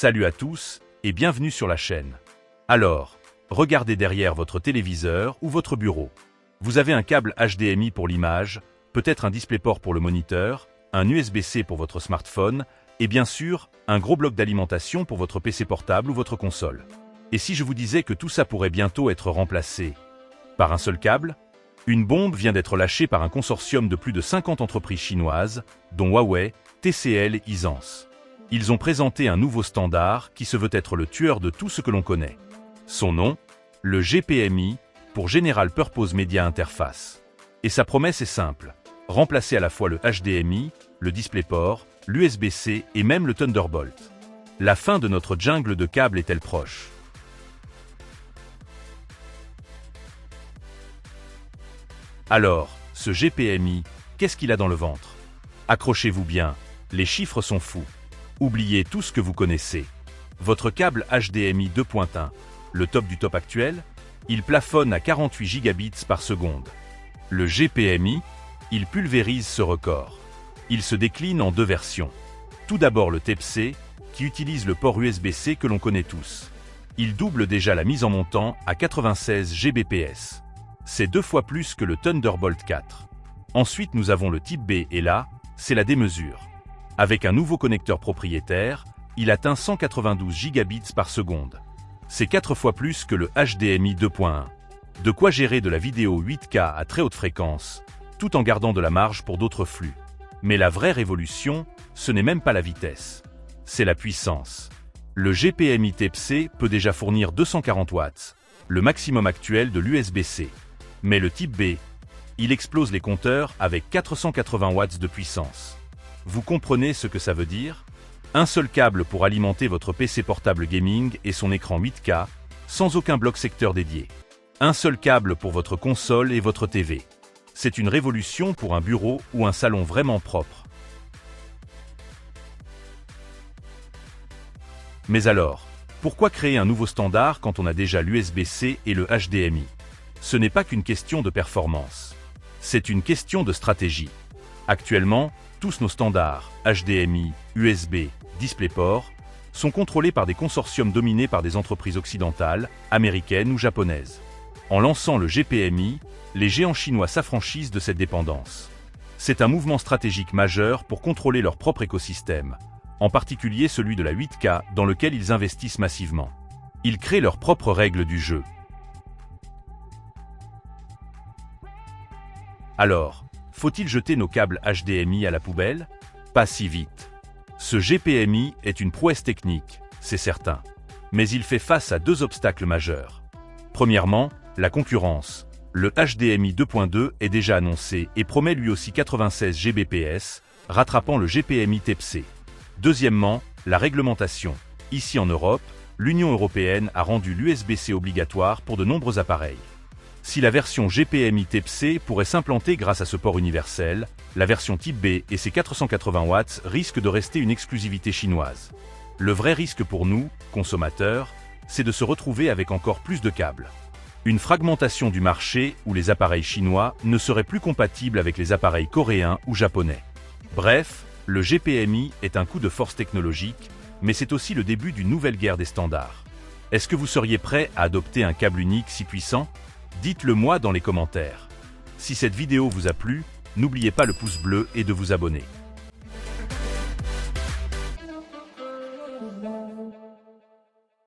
Salut à tous et bienvenue sur la chaîne. Alors, regardez derrière votre téléviseur ou votre bureau. Vous avez un câble HDMI pour l'image, peut-être un DisplayPort pour le moniteur, un USB-C pour votre smartphone et bien sûr, un gros bloc d'alimentation pour votre PC portable ou votre console. Et si je vous disais que tout ça pourrait bientôt être remplacé par un seul câble? Une bombe vient d'être lâchée par un consortium de plus de 50 entreprises chinoises, dont Huawei, TCL et Hisense. Ils ont présenté un nouveau standard qui se veut être le tueur de tout ce que l'on connaît. Son nom, le GPMI, pour General Purpose Media Interface. Et sa promesse est simple, remplacer à la fois le HDMI, le DisplayPort, l'USB-C et même le Thunderbolt. La fin de notre jungle de câbles est-elle proche? Alors, ce GPMI, qu'est-ce qu'il a dans le ventre? Accrochez-vous bien, les chiffres sont fous. Oubliez tout ce que vous connaissez. Votre câble HDMI 2.1, le top du top actuel, il plafonne à 48 gigabits par seconde. Le GPMI, il pulvérise ce record. Il se décline en deux versions. Tout d'abord le Type-C, qui utilise le port USB-C que l'on connaît tous. Il double déjà la mise en montant à 96 Gbps. C'est 2 fois plus que le Thunderbolt 4. Ensuite nous avons le Type B et là, c'est la démesure. Avec un nouveau connecteur propriétaire, il atteint 192 gigabits par seconde. C'est 4 fois plus que le HDMI 2.1. De quoi gérer de la vidéo 8K à très haute fréquence, tout en gardant de la marge pour d'autres flux. Mais la vraie révolution, ce n'est même pas la vitesse. C'est la puissance. Le GPMI Type-C peut déjà fournir 240 watts, le maximum actuel de l'USB-C. Mais le Type B, il explose les compteurs avec 480 watts de puissance. Vous comprenez ce que ça veut dire? Un seul câble pour alimenter votre PC portable gaming et son écran 8K, sans aucun bloc secteur dédié. Un seul câble pour votre console et votre TV. C'est une révolution pour un bureau ou un salon vraiment propre. Mais alors, pourquoi créer un nouveau standard quand on a déjà l'USB-C et le HDMI? Ce n'est pas qu'une question de performance. C'est une question de stratégie. Actuellement, tous nos standards, HDMI, USB, DisplayPort, sont contrôlés par des consortiums dominés par des entreprises occidentales, américaines ou japonaises. En lançant le GPMI, les géants chinois s'affranchissent de cette dépendance. C'est un mouvement stratégique majeur pour contrôler leur propre écosystème, en particulier celui de la 8K dans lequel ils investissent massivement. Ils créent leurs propres règles du jeu. Alors, faut-il jeter nos câbles HDMI à la poubelle? Pas si vite. Ce GPMI est une prouesse technique, c'est certain. Mais il fait face à deux obstacles majeurs. Premièrement, la concurrence. Le HDMI 2.2 est déjà annoncé et promet lui aussi 96 Gbps, rattrapant le GPMI Type-C. Deuxièmement, la réglementation. Ici en Europe, l'Union européenne a rendu l'USB-C obligatoire pour de nombreux appareils. Si la version GPMI Type-C pourrait s'implanter grâce à ce port universel, la version Type B et ses 480 watts risquent de rester une exclusivité chinoise. Le vrai risque pour nous, consommateurs, c'est de se retrouver avec encore plus de câbles. Une fragmentation du marché où les appareils chinois ne seraient plus compatibles avec les appareils coréens ou japonais. Bref, le GPMI est un coup de force technologique, mais c'est aussi le début d'une nouvelle guerre des standards. Est-ce que vous seriez prêt à adopter un câble unique si puissant? Dites-le moi dans les commentaires. Si cette vidéo vous a plu, n'oubliez pas le pouce bleu et de vous abonner.